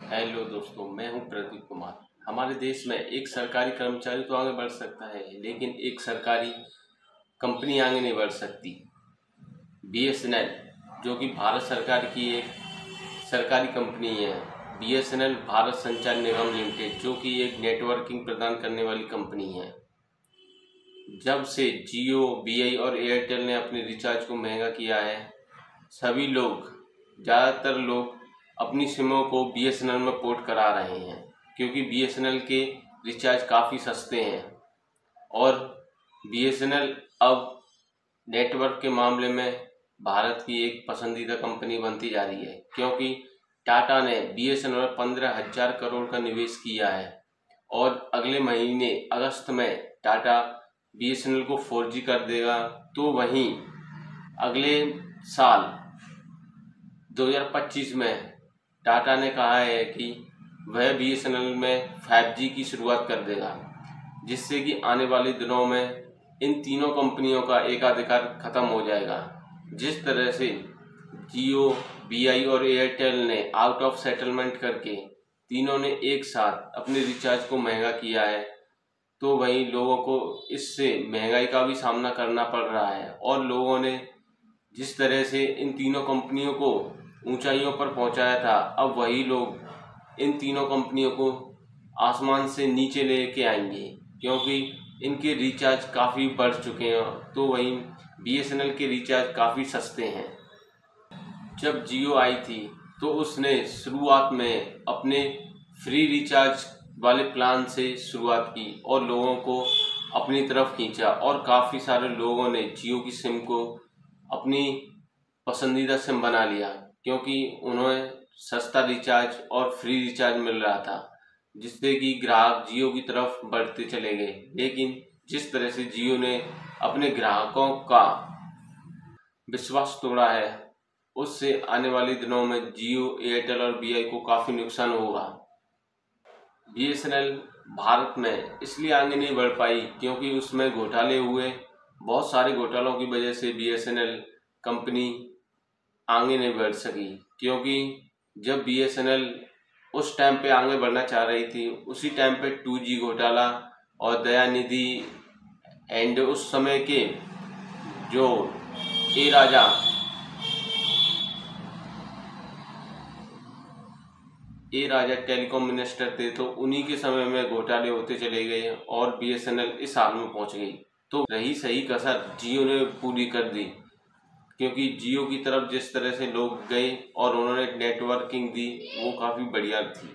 Hello दोस्तों, मैं हूं प्रदीप कुमार। हमारे देश में एक सरकारी कर्मचारी तो आगे बढ़ सकता है, लेकिन एक सरकारी कंपनी आगे नहीं बढ़ सकती। बीएसएनएल, जो कि भारत सरकार की एक सरकारी कंपनी है, बीएसएनएल भारत संचार निगम लिमिटेड, जो कि एक नेटवर्किंग प्रदान करने वाली कंपनी है। जब से जियो, बीआई और एयरटेल ने अपने रिचार्ज को महंगा किया है, सभी लोग, ज़्यादातर लोग अपनी सिमों को बीएसएनएल में पोर्ट करा रहे हैं, क्योंकि बीएसएनएल के रिचार्ज काफ़ी सस्ते हैं। और बीएसएनएल अब नेटवर्क के मामले में भारत की एक पसंदीदा कंपनी बनती जा रही है, क्योंकि टाटा ने बीएसएनएल में 15,000 करोड़ का निवेश किया है और अगले महीने अगस्त में टाटा बीएसएनएल को 4G कर देगा। तो वहीं अगले साल 2025 में टाटा ने कहा है कि वह बीएसएनएल में 5G की शुरुआत कर देगा, जिससे कि आने वाले दिनों में इन तीनों कंपनियों का एकाधिकार खत्म हो जाएगा। जिस तरह से जियो, बीआई और एयरटेल ने आउट ऑफ सेटलमेंट करके तीनों ने एक साथ अपने रिचार्ज को महंगा किया है, तो वहीं लोगों को इससे महंगाई का भी सामना करना पड़ रहा है। और लोगों ने जिस तरह से इन तीनों कंपनियों को ऊंचाइयों पर पहुंचाया था, अब वही लोग इन तीनों कंपनियों को आसमान से नीचे लेके आएंगे, क्योंकि इनके रिचार्ज काफ़ी बढ़ चुके हैं। तो वहीं बीएसएनएल के रिचार्ज काफ़ी सस्ते हैं। जब जियो आई थी तो उसने शुरुआत में अपने फ्री रिचार्ज वाले प्लान से शुरुआत की और लोगों को अपनी तरफ खींचा, और काफ़ी सारे लोगों ने जियो की सिम को अपनी पसंदीदा सिम बना लिया, क्योंकि उन्हें सस्ता रिचार्ज और फ्री रिचार्ज मिल रहा था, जिससे कि ग्राहक जियो की तरफ बढ़ते चले गए। लेकिन जिस तरह से जियो ने अपने ग्राहकों का विश्वास तोड़ा है, उससे आने वाले दिनों में जियो, एयरटेल और बीआई को काफ़ी नुकसान होगा। बीएसएनएल भारत में इसलिए आगे नहीं बढ़ पाई क्योंकि उसमें घोटाले हुए। बहुत सारे घोटालों की वजह से बीएसएनएल कंपनी आगे नहीं बढ़ सकी, क्योंकि जब बीएसएनएल उस टाइम पे आगे बढ़ना चाह रही थी, उसी टाइम पे 2G घोटाला और दयानिधि एंड उस समय के जो ए राजा टेलीकॉम मिनिस्टर थे, तो उन्हीं के समय में घोटाले होते चले गए और बीएसएनएल इस हाल में पहुंच गई। तो रही सही कसर जियो ने पूरी कर दी, क्योंकि जियो की तरफ जिस तरह से लोग गए और उन्होंने नेटवर्किंग दी, वो काफ़ी बढ़िया थी।